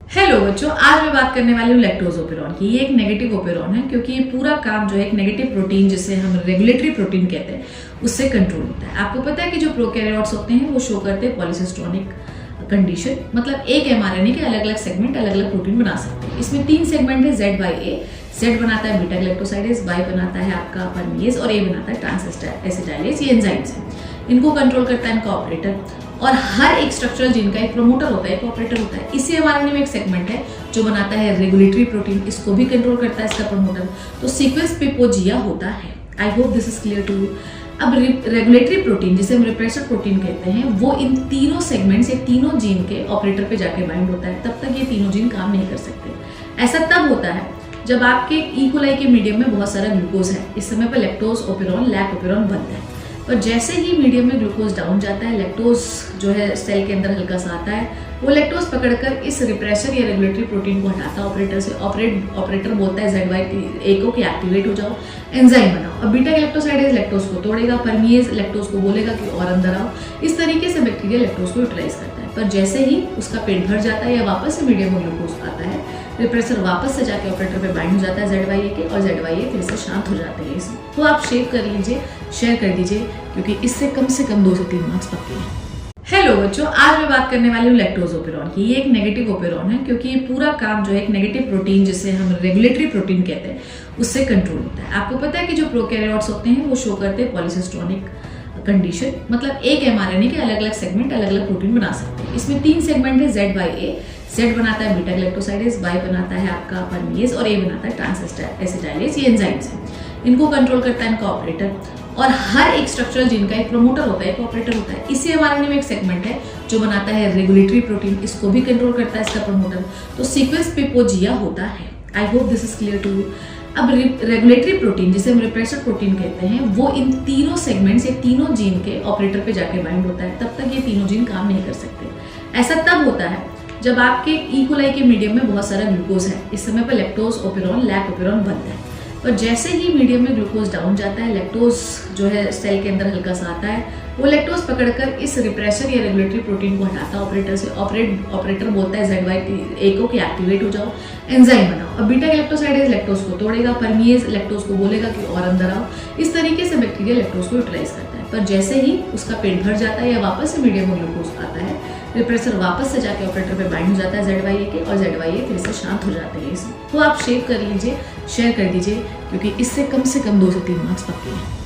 Hello बच्चों, आज मैं बात करने वाली हूँ लैक्टोज ओपेरॉन की। ये एक नेगेटिव ओपेरॉन है क्योंकि ये पूरा काम जो है एक नेगेटिव प्रोटीन जिसे हम रेगुलेटरी प्रोटीन कहते हैं उससे कंट्रोल होता है। आपको पता है कि जो प्रोकैरियोट्स होते हैं वो शो करते हैं पॉलीसिस्टोनिक कंडीशन, मतलब एक एमआरएनए के अलग अलग सेगमेंट अलग अलग प्रोटीन बना सकते हैं। इसमें 3 सेगमेंट है जेड वाई ए। जेड बनाता है बीटा ग्लाइकोसाइडेज, वाई बनाता है आपका परमीएज और ए बनाता है ट्रांस एसिटाइलेज। ये एंजाइम्स हैं, इनको कंट्रोल करता है इनका ऑपरेटर। और हर एक स्ट्रक्चरल जीन का एक प्रोमोटर होता है, एक ऑपरेटर होता है। इसी एमआरएनए में एक सेगमेंट है जो बनाता है रेगुलेटरी प्रोटीन, इसको भी कंट्रोल करता है इसका प्रोमोटर। तो सीक्वेंस पिपोजिया होता है। I hope this is clear to you. अब रेगुलेटरी प्रोटीन जिसे हम रिप्रेसर प्रोटीन कहते हैं वो इन तीनों सेगमेंट्स या तीनों जीन के ऑपरेटर पे जाके बाइंड होता है। तब तक ये तीनों जीन काम नहीं कर सकते। ऐसा तब होता है जब आपके ई-कोलाई के मीडियम में बहुत सारा ग्लूकोज है। इस समय पर लैक्टोज ओपेरॉन लैक ओपेरॉन बनता है। पर जैसे ही मीडियम में ग्लूकोज डाउन जाता है, लैक्टोज जो है सेल के अंदर हल्का सा आता है, वो लैक्टोज पकड़कर इस रिप्रेसर या रेगुलेटरी प्रोटीन को हटाता है ऑपरेटर से। ऑपरेटर बोलता है जेड वाई ए को कि एक्टिवेट हो जाओ, एंजाइम बनाओ। अब बीटा ग्लाइकोसाइडेज लैक्टोज को तोड़ेगा, परमीएज लैक्टोज को बोलेगा कि और अंदर आओ। इस तरीके से बैक्टीरिया लैक्टोज को यूटिलाइज करता है। पर जैसे ही उसका पेट भर जाता है या वापस से मीडियम में ग्लूकोज आता है, रिप्रेसर वापस से जाके ऑपरेटर पे बाइंड हो जाता है जेड वाई ए के, और जेड वाई ए फिर से शांत हो जाते हैं इसमें। तो आप शेयर कर लीजिए, शेयर कर दीजिए, क्योंकि इससे कम से कम 2 से 3 मार्क्स पक्के हैं। हेलो बच्चों, आज मैं बात करने वाली हूँ लैक्टोज ओपेरॉन की। ये एक नेगेटिव ओपेरॉन है क्योंकि ये पूरा काम जो है एक नेगेटिव प्रोटीन जिसे हम रेगुलेटरी प्रोटीन कहते हैं उससे कंट्रोल होता है। आपको पता है कि जो प्रोकैरियोट्स होते हैं वो शो करते हैं पॉलीसिस्टोनिक कंडीशन, मतलब एक एमआरएनए के अलग अलग सेगमेंट अलग अलग प्रोटीन बना सकते हैं। इसमें 3 सेगमेंट है जेड वाई ए। जेड बनाता है बीटा ग्लाइकोसाइडेज, वाई बनाता है आपका परमीएज और ए बनाता है ट्रांस एसिटाइलेज। ये एंजाइम्स हैं, इनको कंट्रोल करता है इनका ऑपरेटर। और हर एक स्ट्रक्चरल जीन का एक प्रोमोटर होता है, एक ऑपरेटर होता है। इसी एमआरएनए में एक सेगमेंट है जो बनाता है रेगुलेटरी प्रोटीन, इसको भी कंट्रोल करता है इसका प्रोमोटर। तो सीक्वेंस पिपोजिया होता है। I hope this is clear to you. अब रेगुलेटरी प्रोटीन जिसे हम रिप्रेसर प्रोटीन कहते हैं वो इन तीनों सेगमेंट्स या तीनों जीन के ऑपरेटर पे जाके बाइंड होता है। तब तक ये तीनों जीन काम नहीं कर सकते। ऐसा तब होता है जब आपके ई-कोलाई के मीडियम में बहुत सारा ग्लूकोज है। इस समय पर लैक्टोज ओपेरॉन लैक ओपेरॉन बनता है। पर जैसे ही मीडियम में ग्लूकोज डाउन जाता है, लैक्टोज जो है सेल के अंदर हल्का सा आता है, वो लैक्टोज पकड़कर इस रिप्रेसर या रेगुलेटरी प्रोटीन को हटाता है ऑपरेटर से। ऑपरेटर बोलता है जेड वाई ए को कि एक्टिवेट हो जाओ, एंजाइम बनाओ। अब बीटा ग्लाइकोसाइडेज लैक्टोज को तोड़ेगा, परमीएज लैक्टोज को बोलेगा कि और अंदर आओ। इस तरीके से बैक्टीरिया लैक्टोज को यूटिलाइज करता है। पर जैसे ही उसका पेट भर जाता है या वापस से मीडियम में ग्लूकोज आता है, रिप्रेसर वापस से जाके ऑपरेटर पे बाइंड हो जाता है जेड वाई ए के, और जेड वाई ए फिर से शांत हो जाते हैं इसमें। तो आप शेयर कर लीजिए, शेयर कर दीजिए, क्योंकि इससे कम 2 से 3 मार्क्स पक्के हैं।